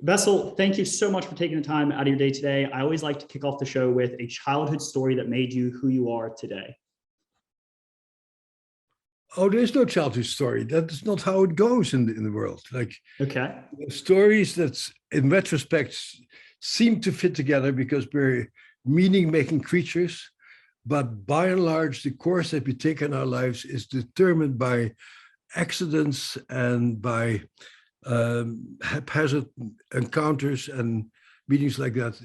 Bessel, thank you so much for taking the time out of your day today. I always like to kick off the show with a childhood story that made you who you are today. Oh, there's no childhood story. That's not how it goes in the world. Like, Okay. stories that, in retrospect, seem to fit together because we're meaning-making creatures. But by and large, the course that we take in our lives is determined by accidents and by haphazard encounters and meetings like that.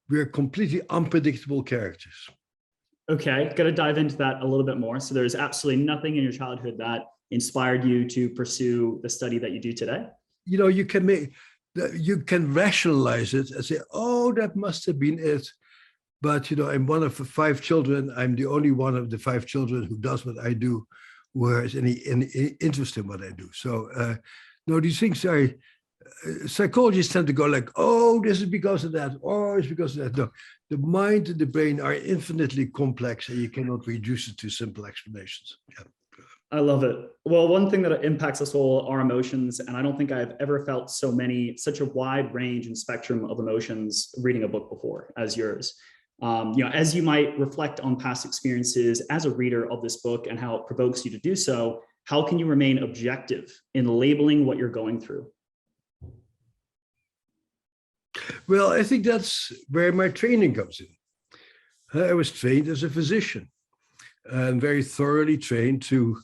We're completely unpredictable characters. Okay, got to dive into that a little bit more. So there's absolutely nothing in your childhood that inspired you to pursue the study that you do today? You know, you can rationalize it and say, oh, that must have been it. But, you know, I'm one of the 5 children. I'm the only one of the 5 children who does what I do, who has any interest in what I do. So, no, these things are, psychologists tend to go like, oh, this is because of that, or it's because of that. No, the mind and the brain are infinitely complex and you cannot reduce it to simple explanations. Yeah. I love it. Well, one thing that impacts us all are emotions. And I don't think I've ever felt such a wide range and spectrum of emotions reading a book before as yours. As you might reflect on past experiences as a reader of this book and how it provokes you to do so, how can you remain objective in labeling what you're going through? Well, I think that's where my training comes in. I was trained as a physician and very thoroughly trained to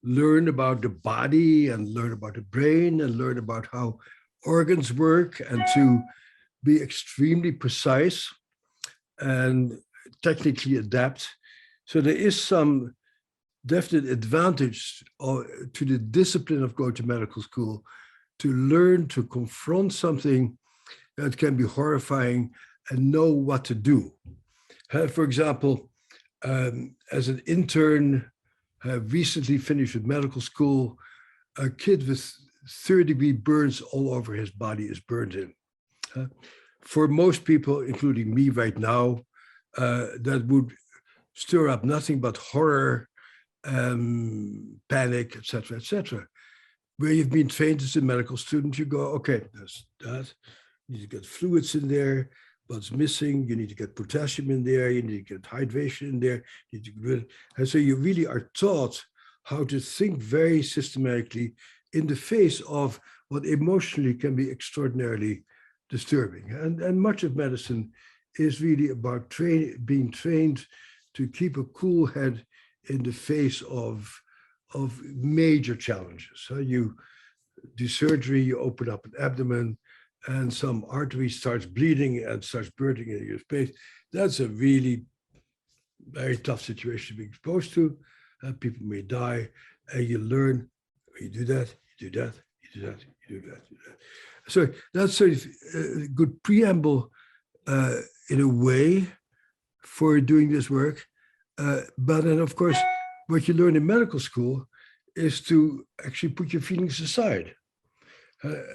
learn about the body and learn about the brain and learn about how organs work and to be extremely precise and technically adapt. So there is some definite advantage to the discipline of going to medical school to learn to confront something that can be horrifying and know what to do. For example, as an intern, recently finished with medical school, a kid with third-degree burns all over his body is burned in. For most people, including me right now, that would stir up nothing but horror, panic, etc., etc. Where you've been trained as a medical student, you go, okay, there's that. You need to get fluids in there. What's missing? You need to get potassium in there. You need to get hydration in there. You need to and so you really are taught how to think very systematically in the face of what emotionally can be extraordinarily disturbing. And much of medicine is really about being trained to keep a cool head in the face of major challenges. So you do surgery, you open up an abdomen, and some artery starts bleeding and starts burning in your space. That's a really very tough situation to be exposed to. People may die, and you learn, you do that, you do that, you do that, you do that, you do that. So that's sort of a good preamble in a way for doing this work. But then, of course, what you learn in medical school is to actually put your feelings aside.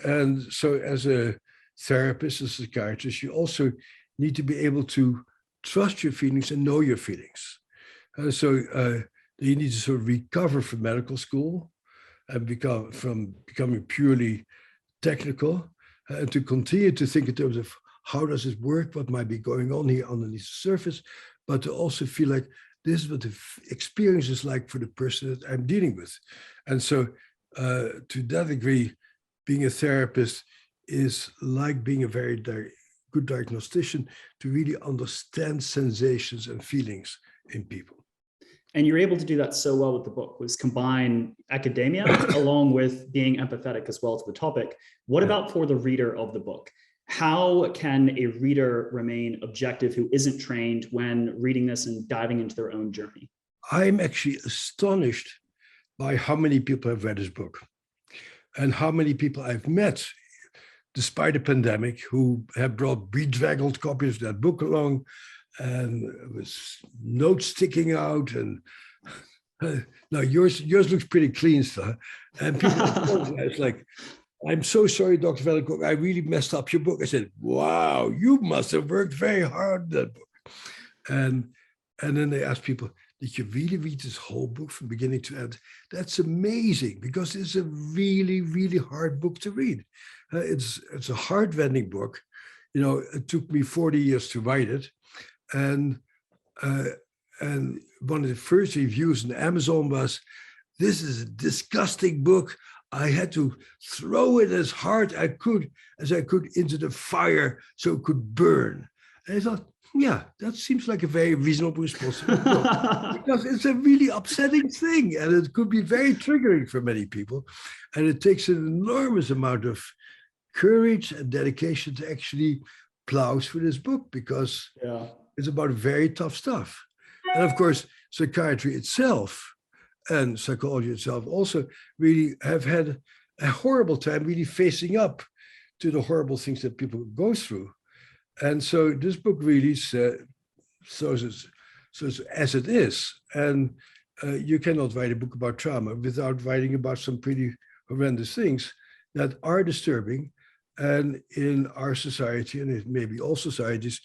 And so as a therapist, a psychiatrist, you also need to be able to trust your feelings and know your feelings. So you need to sort of recover from medical school and becoming purely technical and to continue to think in terms of how does it work, what might be going on here underneath the surface, but to also feel like this is what the experience is like for the person that I'm dealing with. And so to that degree, being a therapist is like being a very good diagnostician to really understand sensations and feelings in people. And you're able to do that so well with the book, was combine academia along with being empathetic as well to the topic. What about for the reader of the book? How can a reader remain objective who isn't trained when reading this and diving into their own journey? I'm actually astonished by how many people have read this book and how many people I've met, despite the pandemic, who have brought bedraggled copies of that book along and with notes sticking out. And now yours looks pretty clean still. And people apologize like, I'm so sorry, Dr. Vellekoek, I really messed up your book. I said, wow, you must have worked very hard on that book. And then they ask people, did you really read this whole book from beginning to end? That's amazing, because it's a really, really hard book to read. It's a heart-rending book. It took me 40 years to write it, and one of the first reviews on Amazon was, "This is a disgusting book. I had to throw it as hard as I could into the fire so it could burn." And I thought, yeah, that seems like a very reasonable response. Because it's a really upsetting thing, and it could be very triggering for many people. And it takes an enormous amount of courage and dedication to actually plow through this book, because it's about very tough stuff. And of course, psychiatry itself and psychology itself also really have had a horrible time really facing up to the horrible things that people go through. And so this book really shows as it is. And you cannot write a book about trauma without writing about some pretty horrendous things that are disturbing. And in our society, and it may be all societies,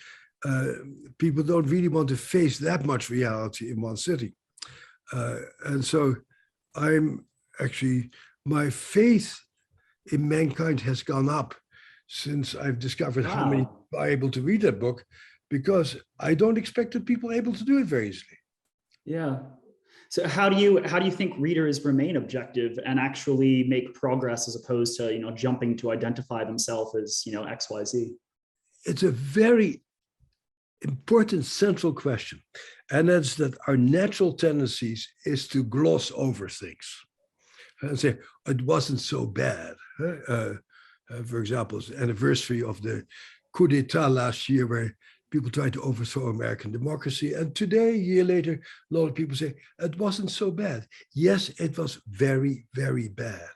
people don't really want to face that much reality in one sitting. And so my faith in mankind has gone up since I've discovered how many people are able to read that book, because I don't expect that people are able to do it very easily. Yeah. So how do you think readers remain objective and actually make progress as opposed to, jumping to identify themselves as, XYZ? It's a very important central question. And that's that our natural tendencies is to gloss over things and say, it wasn't so bad. For example, it's the anniversary of the coup d'etat last year, where people tried to overthrow American democracy. And today, a year later, a lot of people say, it wasn't so bad. Yes, it was very, very bad.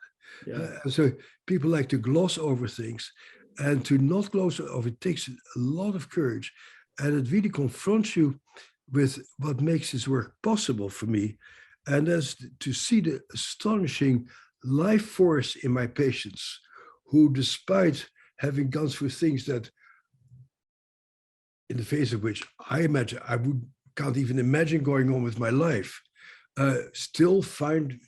Yeah. So people like to gloss over things, and to not gloss over it takes a lot of courage. And it really confronts you with what makes this work possible for me. And that's to see the astonishing life force in my patients, who, despite having gone through things that, in the face of which I imagine can't even imagine going on with my life, still find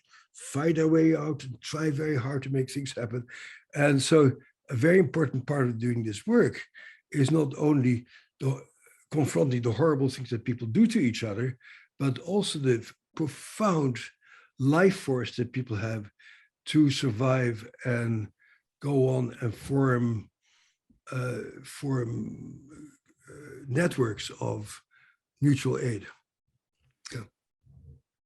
their way out and try very hard to make things happen. And so a very important part of doing this work is not only confronting the horrible things that people do to each other, but also the profound life force that people have to survive and go on and form networks of mutual aid. Yeah.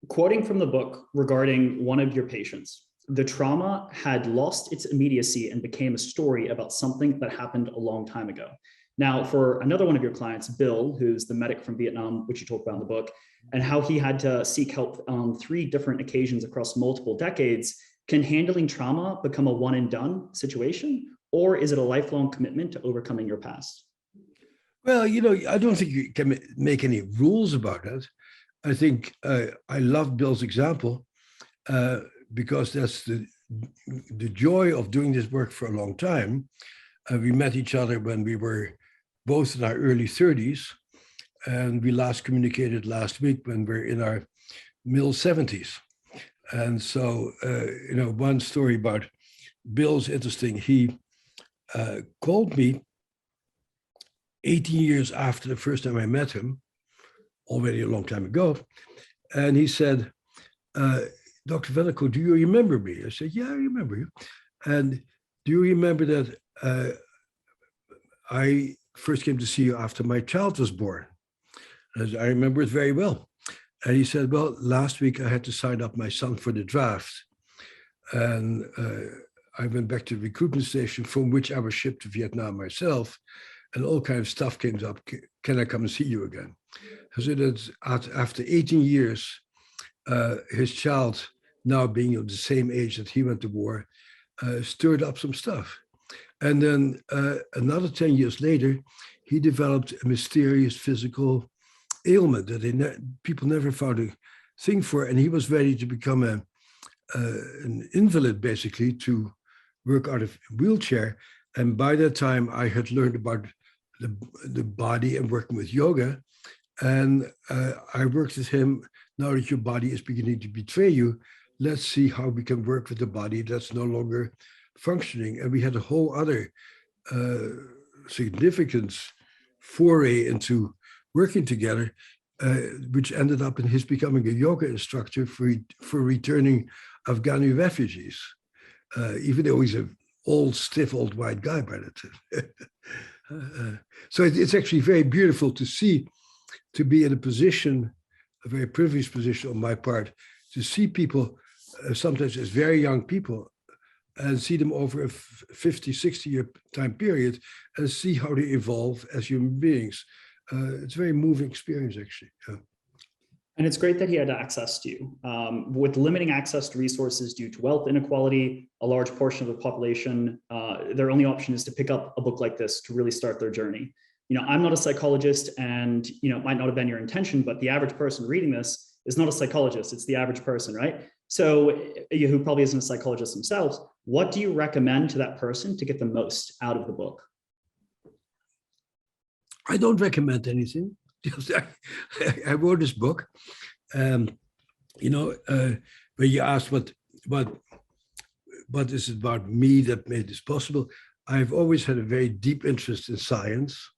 Quoting from the book regarding one of your patients, the trauma had lost its immediacy and became a story about something that happened a long time ago. Now, for another one of your clients, Bill, who's the medic from Vietnam, which you talk about in the book, and how he had to seek help on 3 different occasions across multiple decades, can handling trauma become a one and done situation? Or is it a lifelong commitment to overcoming your past? Well, I don't think you can make any rules about that. I think I love Bill's example because that's the joy of doing this work for a long time. We met each other when we were both in our early 30s, and we last communicated last week when we're in our middle 70s. And so, one story about Bill's interesting. He called me 18 years after the first time I met him, already a long time ago. And he said, Dr. Venneco, do you remember me? I said, yeah, I remember you. And do you remember that I first came to see you after my child was born? And I remember it very well. And he said, well, last week I had to sign up my son for the draft. And I went back to the recruitment station from which I was shipped to Vietnam myself. And all kinds of stuff came up. Can I come and see you again? So that after 18 years, his child, now being of the same age that he went to war, stirred up some stuff. And then another 10 years later, he developed a mysterious physical ailment that people never found a thing for. And he was ready to become an invalid, basically, to work out of a wheelchair. And by that time, I had learned about the body and working with yoga. And I worked with him. Now that your body is beginning to betray you, let's see how we can work with the body that's no longer functioning, and we had a whole other significant foray into working together, which ended up in his becoming a yoga instructor for returning Afghani refugees, even though he's an old, stiff, old white guy by that time. So it's actually very beautiful to see, to be in a position, a very privileged position on my part, to see people, sometimes as very young people, and see them over a 50, 60-year time period, and see how they evolve as human beings. It's a very moving experience, actually. Yeah. And it's great that he had access to you. With limiting access to resources due to wealth inequality, a large portion of the population, their only option is to pick up a book like this to really start their journey. You know, I'm not a psychologist, and you know, it might not have been your intention, but the average person reading this is not a psychologist, it's the average person, right? So who probably isn't a psychologist themselves. What do you recommend to that person to get the most out of the book? I don't recommend anything. I wrote this book. You know, when you ask what is it about me that made this possible, I've always had a very deep interest in science.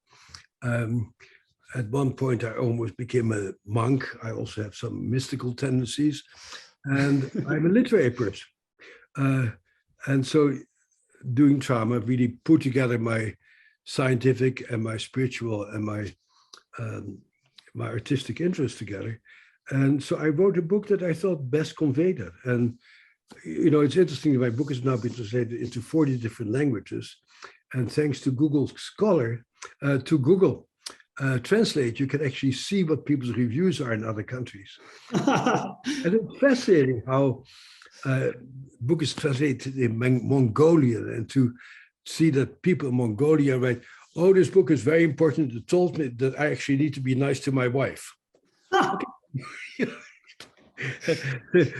At one point, I almost became a monk. I also have some mystical tendencies, and I'm a literary person. And so doing trauma really put together my scientific and my spiritual and my artistic interests together. And so I wrote a book that I thought best conveyed that. And, you know, it's interesting that my book has now been translated into 40 different languages. And thanks to Google Scholar, to Google Translate, you can actually see what people's reviews are in other countries. And it's fascinating how book is translated in Mongolian, and to see that people in Mongolia write, oh, this book is very important. It told me that I actually need to be nice to my wife.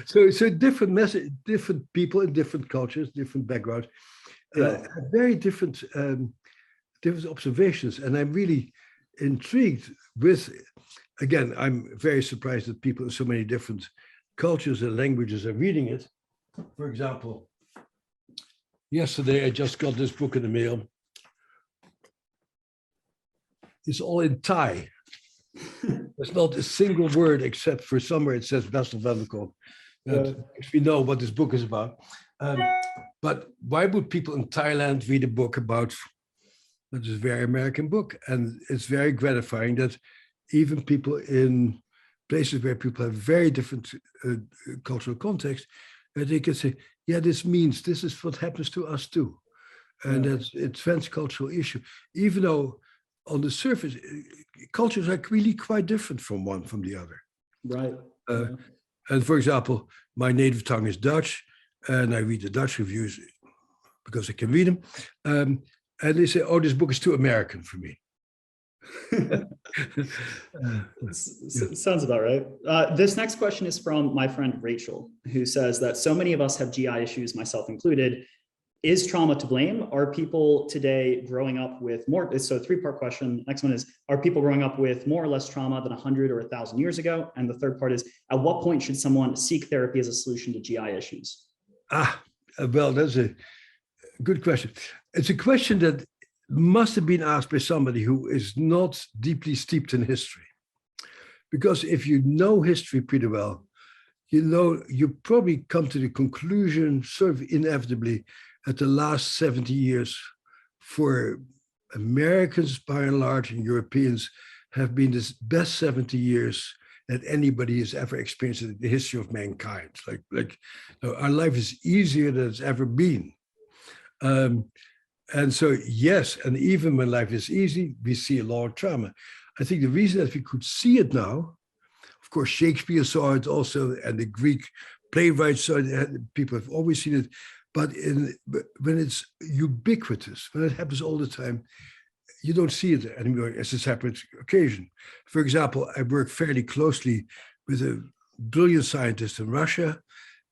So different message, different people in different cultures, different backgrounds, very different observations. And I'm really intrigued with, again, I'm very surprised that people in so many different cultures and languages are reading it. For example, yesterday I just got this book in the mail. It's all in Thai. There's not a single word except for somewhere it says Bessel. If we know what this book is about. But why would people in Thailand read a book about, that is a very American book? And it's very gratifying that even people in places where people have very different cultural context, they can say, yeah, this means this is what happens to us too. And it's a transcultural issue, even though on the surface, cultures are really quite different from one from the other. Right. And for example, my native tongue is Dutch, and I read the Dutch reviews because I can read them. And they say, oh, this book is too American for me. Sounds about right. This next question is from my friend Rachel, who says that so many of us have GI issues, myself included. Is trauma to blame? Are people today growing up with more? So a three-part question. Next one is, are people growing up with more or less trauma than 100 or 1,000 years ago? And the third part is, at what point should someone seek therapy as a solution to GI issues? Well, that's a good question. It's a question that must have been asked by somebody who is not deeply steeped in history. Because if you know history pretty well, you know, you probably come to the conclusion sort of inevitably at the last 70 years for Americans by and large and Europeans have been the best 70 years that anybody has ever experienced in the history of mankind. Like our life is easier than it's ever been. And so, yes, and even when life is easy, we see a lot of trauma. I think the reason that we could see it now, of course, Shakespeare saw it also, and the Greek playwrights saw it, people have always seen it, but when it's ubiquitous, when it happens all the time, you don't see it anymore as a separate occasion. For example, I work fairly closely with a brilliant scientist in Russia,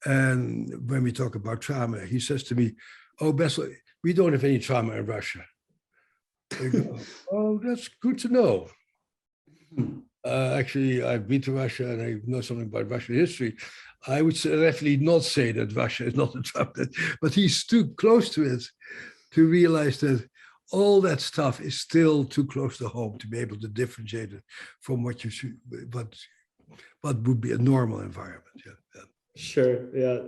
and when we talk about trauma, he says to me, oh, Bessel, we don't have any trauma in Russia. I go, oh, that's good to know. Actually, I've been to Russia and I know something about Russian history. I would definitely not say that Russia is not a trumpet, but he's too close to it to realize that all that stuff is still too close to home to be able to differentiate it from what you should, what would be a normal environment. Yeah. Yeah. Sure. Yeah.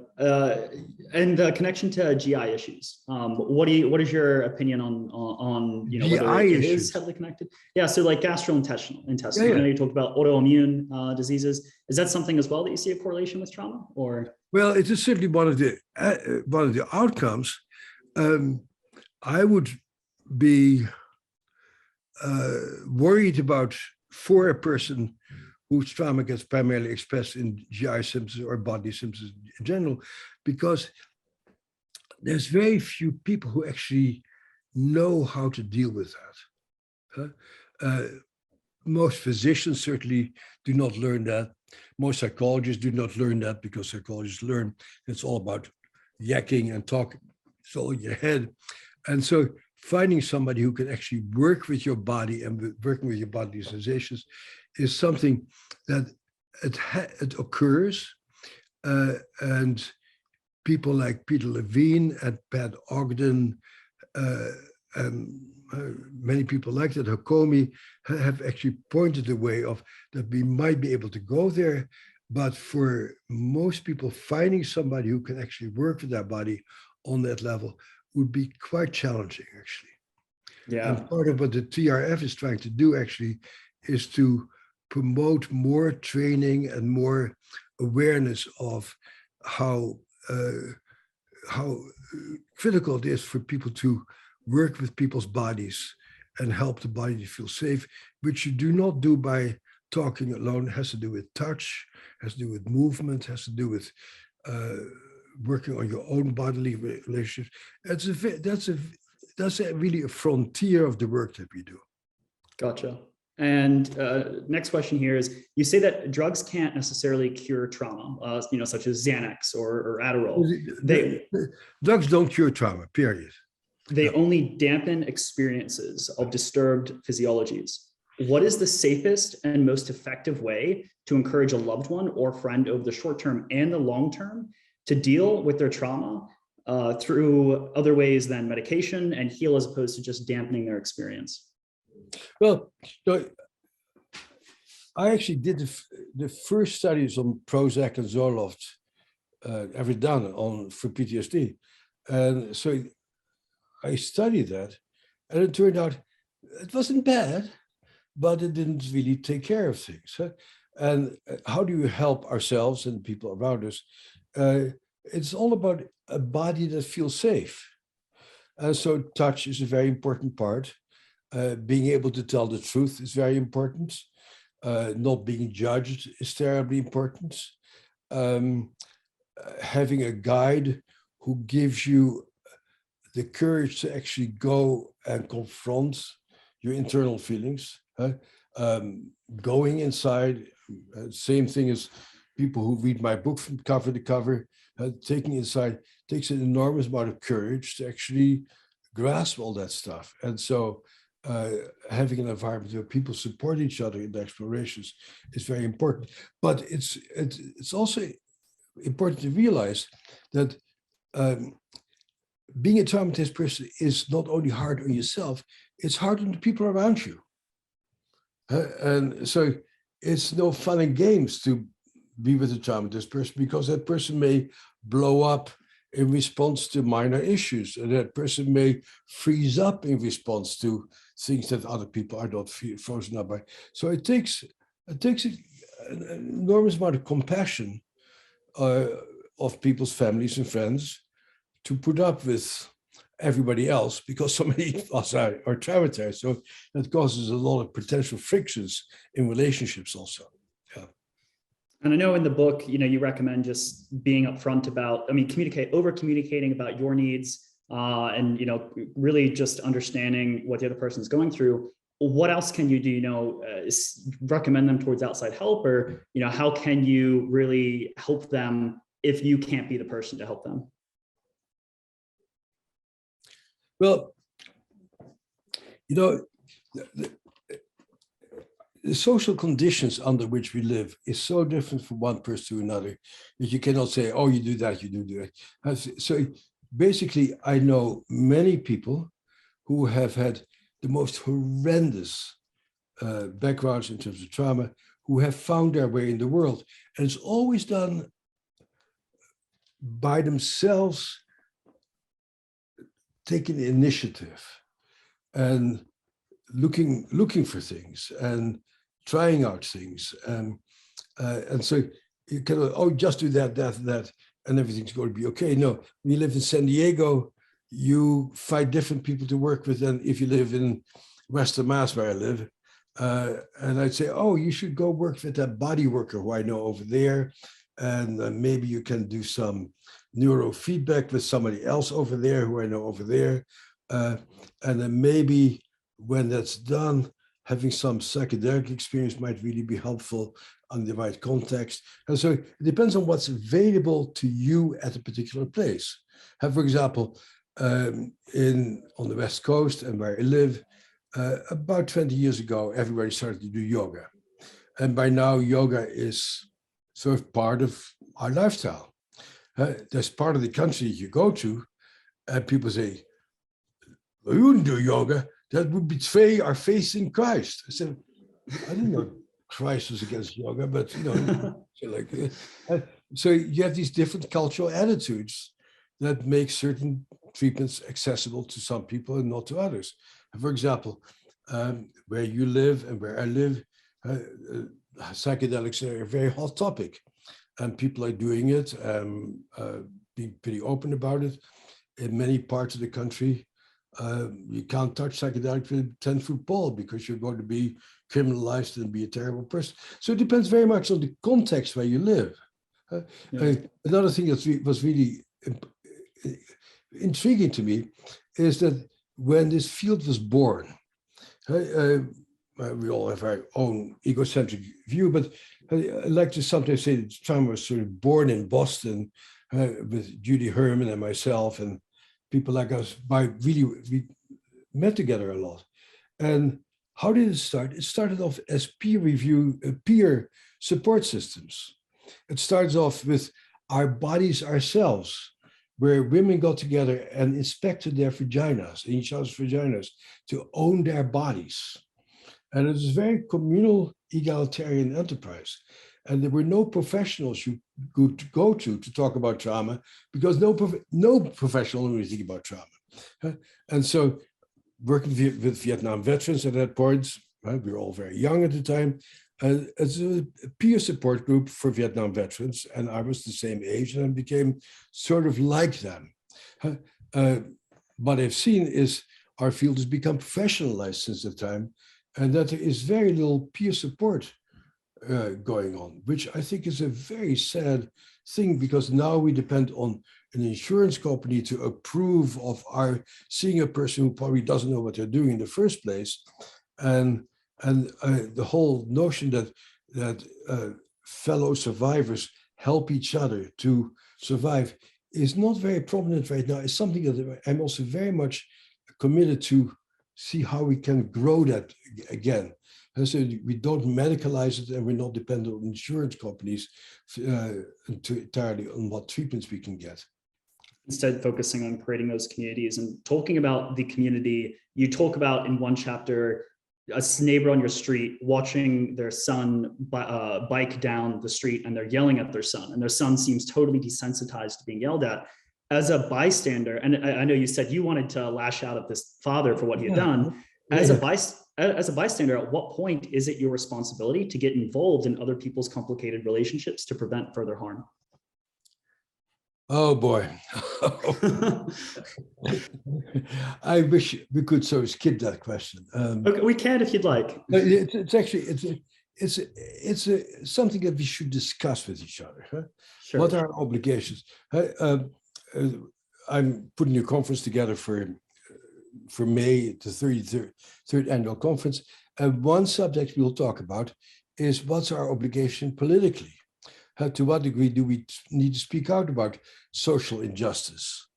And the connection to GI issues. What is your opinion on whether GI it is issues. heavily connected? Yeah. So like gastrointestinal. Yeah, yeah. I know you talked about autoimmune diseases. Is that something as well that you see a correlation with trauma, or? Well, it is certainly one of the outcomes. I would be worried about for a person whose trauma gets primarily expressed in GI symptoms or body symptoms in general, because there's very few people who actually know how to deal with that. Most physicians certainly do not learn that. Most psychologists do not learn that, because psychologists learn it's all about yakking and talking. It's all in your head. And so finding somebody who can actually work with your body and working with your bodily sensations is something that it occurs. And people like Peter Levine and Pat Ogden, and many people like that, Hakomi, have actually pointed the way of that we might be able to go there. But for most people, finding somebody who can actually work with their body on that level would be quite challenging, actually. Yeah. And part of what the TRF is trying to do actually is to promote more training and more awareness of how critical it is for people to work with people's bodies and help the body to feel safe, which you do not do by talking alone. It has to do with touch, has to do with movement, has to do with working on your own bodily relationships. That's really a frontier of the work that we do. Gotcha. And next question here is, you say that drugs can't necessarily cure trauma, such as Xanax or Adderall. Drugs don't cure trauma, period. They only dampen experiences of disturbed physiologies. What is the safest and most effective way to encourage a loved one or friend over the short term and the long term to deal with their trauma through other ways than medication and heal, as opposed to just dampening their experience? Well, I actually did the first studies on Prozac and Zoloft ever done for PTSD. And so I studied that, and it turned out it wasn't bad, but it didn't really take care of things. Huh? And how do you help ourselves and people around us? It's all about a body that feels safe. And so touch is a very important part. Being able to tell the truth is very important. Not being judged is terribly important. Having a guide who gives you the courage to actually go and confront your internal feelings. Going inside, same thing as people who read my book from cover to cover, taking inside takes an enormous amount of courage to actually grasp all that stuff. And so having an environment where people support each other in the explorations is very important. But it's also important to realize that being a traumatized person is not only hard on yourself, it's hard on the people around you. And so it's no fun and games to be with a traumatized person, because that person may blow up in response to minor issues, and that person may freeze up in response to things that other people are not frozen up by. So it takes an enormous amount of compassion of people's families and friends to put up with everybody else, because so many of us are traumatized. So that causes a lot of potential frictions in relationships also. Yeah. And I know in the book, you recommend just being upfront about, over communicating about your needs, and, really just understanding what the other person is going through. What else can you do? Recommend them towards outside help, or, how can you really help them if you can't be the person to help them? Well, the social conditions under which we live is so different from one person to another that you cannot say, oh, you do that, you do that. So basically, I know many people who have had the most horrendous backgrounds in terms of trauma, who have found their way in the world. And it's always done by themselves, taking initiative and looking for things and trying out things. And so you cannot, oh, just do that, and everything's going to be okay. No, when you live in San Diego, you find different people to work with than if you live in Western Mass, where I live. And I'd say, oh, you should go work with that body worker who I know over there. And maybe you can do some neurofeedback with somebody else over there who I know over there. And then maybe when that's done, having some psychedelic experience might really be helpful on the right context. And so it depends on what's available to you at a particular place. For example, on the West Coast and where I live, about 20 years ago, everybody started to do yoga. And by now, yoga is sort of part of our lifestyle. There's part of the country you go to, and people say, well, you wouldn't do yoga. That would betray our faith in Christ. I said, I didn't know Christ was against yoga, but so you have these different cultural attitudes that make certain treatments accessible to some people and not to others. For example, where you live and where I live, psychedelics are a very hot topic, and people are doing it, being pretty open about it. In many parts of the country, you can't touch psychedelics with a 10-foot pole because you're going to be criminalized and be a terrible person. So it depends very much on the context where you live. Another thing that was really intriguing to me is that when this field was born, we all have our own egocentric view, but I like to sometimes say that trauma was sort of born in Boston with Judy Herman and myself and people like us. We met together a lot. And how did it start? It started off as peer support systems. It starts off with our bodies ourselves, where women got together and inspected their vaginas, each other's vaginas, to own their bodies. And it was a very communal, egalitarian enterprise. And there were no professionals you could go to talk about trauma, because no professional knew anything about trauma. And so working with Vietnam veterans at that point, we were all very young at the time, as a peer support group for Vietnam veterans, and I was the same age, and I became sort of like them. What I've seen is our field has become professionalized since that time, and that there is very little peer support going on, which I think is a very sad thing, because now we depend on an insurance company to approve of our seeing a person who probably doesn't know what they're doing in the first place. And the whole notion that fellow survivors help each other to survive is not very prominent right now. It's something that I'm also very much committed to see how we can grow that again. And so we don't medicalize it, and we're not dependent on insurance companies entirely on what treatments we can get. Instead, focusing on creating those communities and talking about the community. You talk about in one chapter a neighbor on your street watching their son bike down the street, and they're yelling at their son, and their son seems totally desensitized to being yelled at. As a bystander, and I know you said you wanted to lash out at this father for what he had done. As a bystander, at what point is it your responsibility to get involved in other people's complicated relationships to prevent further harm? Oh boy. I wish we could sort of skip that question. Okay, we can if you'd like. It's actually something that we should discuss with each other. Huh? Sure. What are our obligations? I'm putting a conference together for May, the 33rd annual conference. And one subject we'll talk about is what's our obligation politically? To what degree do we need to speak out about social injustice?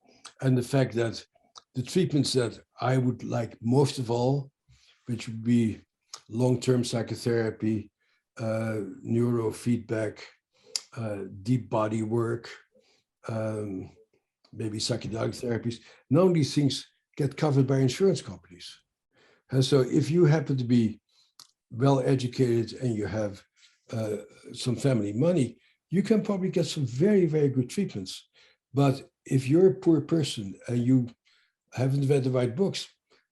And the fact that the treatments that I would like most of all, which would be long-term psychotherapy, neurofeedback, deep body work, maybe psychedelic therapies. None of these things get covered by insurance companies. And so if you happen to be well educated and you have some family money, you can probably get some very, very good treatments. But if you're a poor person and you haven't read the right books,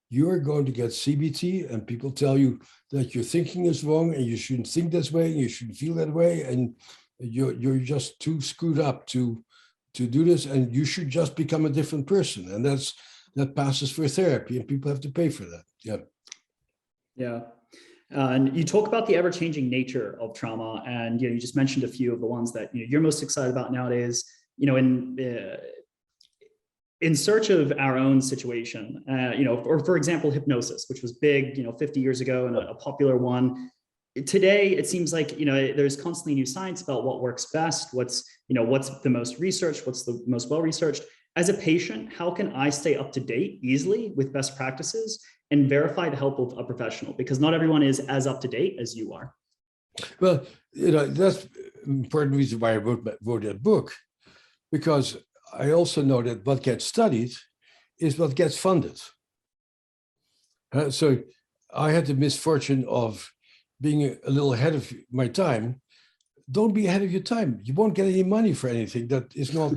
you're going to get CBT, and people tell you that your thinking is wrong and you shouldn't think this way and you shouldn't feel that way, and you're just too screwed up to do this, and you should just become a different person. And that passes for therapy, and people have to pay for that. Yeah. Yeah. And you talk about the ever-changing nature of trauma, and you just mentioned a few of the ones that you're most excited about nowadays. In search of our own situation, or for example, hypnosis, which was big, 50 years ago and a popular one. Today, it seems like there's constantly new science about what works best, what's the most researched, what's the most well-researched. As a patient, how can I stay up to date easily with best practices and verify the help of a professional? Because not everyone is as up to date as you are. Well, that's important reason why I wrote that book, because I also know that what gets studied is what gets funded. So I had the misfortune of being a little ahead of my time. Don't be ahead of your time. You won't get any money for anything that is not.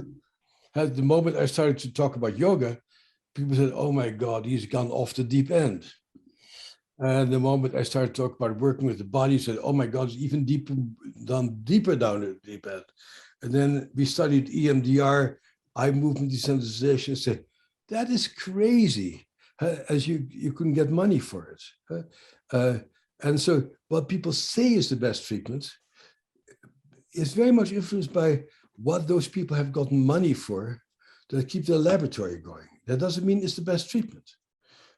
At the moment I started to talk about yoga, people said, "Oh my God, he's gone off the deep end." And the moment I started to talk about working with the body, said, "Oh my God, it's even deeper down the deep end." And then we studied EMDR, eye movement desensitization, and said, "That is crazy," as you couldn't get money for it. And so what people say is the best treatment is very much influenced by what those people have gotten money for to keep their laboratory going. That doesn't mean it's the best treatment.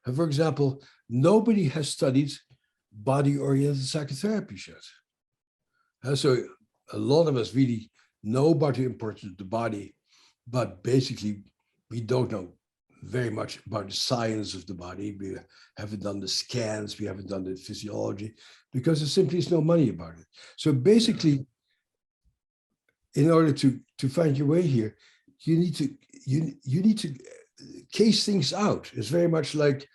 And for example, nobody has studied body-oriented psychotherapy yet. And so a lot of us really know about the importance of the body, but basically we don't know very much about the science of the body. We haven't done the scans, we haven't done the physiology, because there simply is no money about it. So basically, in order to find your way here, you need to case things out. It's very much like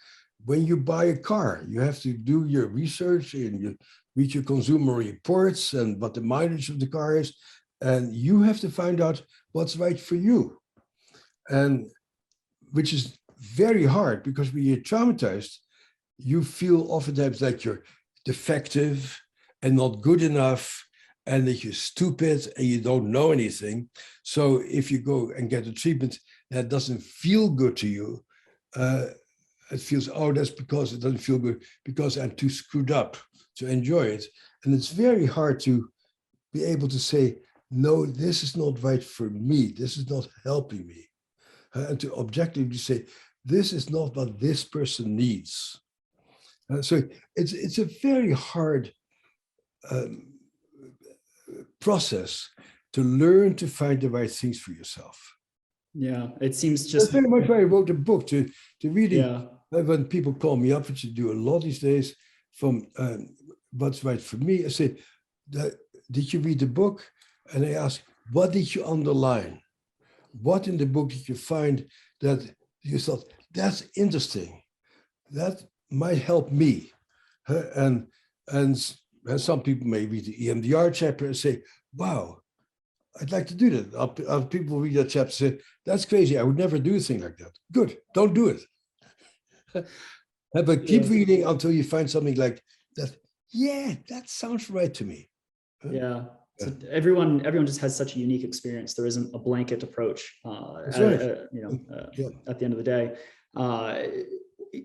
when you buy a car, you have to do your research and you read your consumer reports and what the mileage of the car is, and you have to find out what's right for you. And which is very hard, because when you're traumatized, you feel oftentimes like you're defective and not good enough, and that you're stupid and you don't know anything. So if you go and get a treatment that doesn't feel good to you, it feels, oh, that's because it doesn't feel good, because I'm too screwed up to enjoy it. And it's very hard to be able to say, no, this is not right for me. This is not helping me. And to objectively say, this is not what this person needs. So it's a very hard process to learn to find the right things for yourself. Yeah, it seems just that's very much why I wrote a book, to really, yeah. When people call me up, which I do a lot these days, from what's right for me, I say, did you read the book? And I ask, what did you underline? What in the book did you find that you thought, that's interesting, that might help me? And some people may read the EMDR chapter and say, wow, I'd like to do that. Other people read that chapter and say, that's crazy, I would never do a thing like that. Good, don't do it. But keep reading until you find something like that. Yeah, that sounds right to me. Yeah. So everyone just has such a unique experience. There isn't a blanket approach, at the end of the day.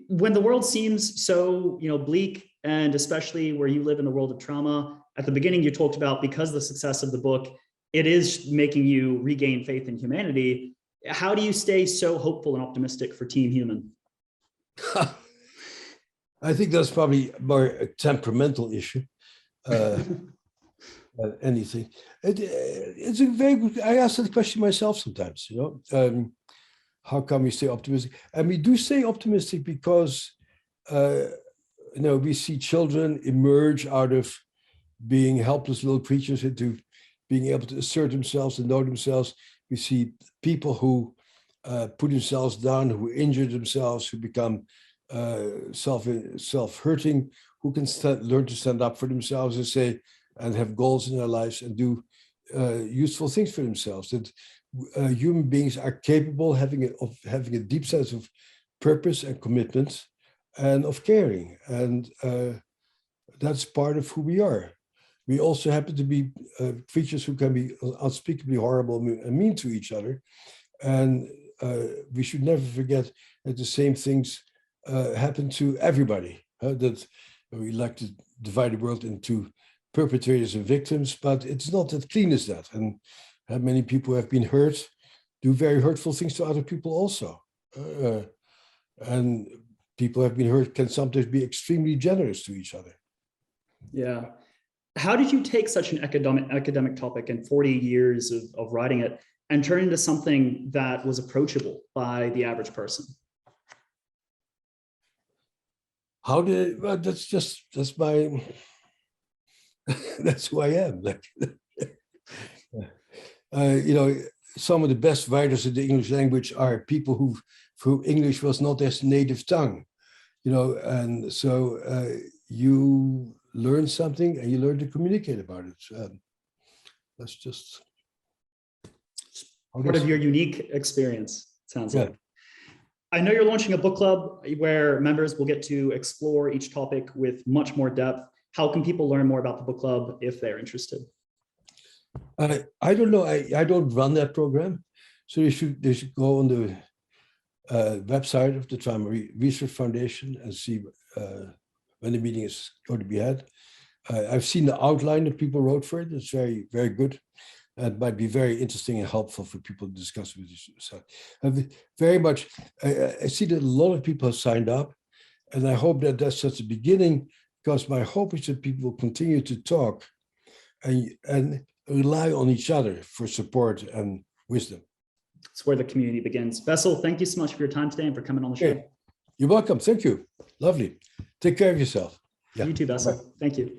When the world seems so, bleak, and especially where you live in the world of trauma, at the beginning you talked about, because of the success of the book, it is making you regain faith in humanity. How do you stay so hopeful and optimistic for Team Human? I think that's probably more a temperamental issue. Anything. It's a very good, I ask that question myself sometimes, how come we stay optimistic? And we do stay optimistic because, we see children emerge out of being helpless little creatures into being able to assert themselves and know themselves. We see people who put themselves down, who injure themselves, who become self-hurting, who can learn to stand up for themselves and say, and have goals in their lives and do useful things for themselves. That human beings are capable of having a deep sense of purpose and commitment and of caring. And that's part of who we are. We also happen to be creatures who can be unspeakably horrible and mean to each other. And we should never forget that the same things happen to everybody. That we like to divide the world into perpetrators and victims, but it's not as clean as that. And many people have been hurt, do very hurtful things to other people also. And people have been hurt can sometimes be extremely generous to each other. Yeah. How did you take such an academic topic and 40 years of writing it and turn it into something that was approachable by the average person? How did, well, that's my, that's who I am. Like, some of the best writers of the English language are people who English was not their native tongue, and so you learn something and you learn to communicate about it. That's just part of your unique experience, sounds like. I know you're launching a book club where members will get to explore each topic with much more depth. How can people learn more about the book club if they're interested? I don't know. I don't run that program, so they should go on the website of the Primary Research Foundation and see when the meeting is going to be had. I've seen the outline that people wrote for it. It's very, very good. It might be very interesting and helpful for people to discuss with you. So very much, I see that a lot of people have signed up, and I hope that that's just the beginning, because my hope is that people will continue to talk and rely on each other for support and wisdom. It's where the community begins. Bessel, thank you so much for your time today and for coming on the show. You're welcome. Thank you. Lovely. Take care of yourself. You too, Bessel. Thank you.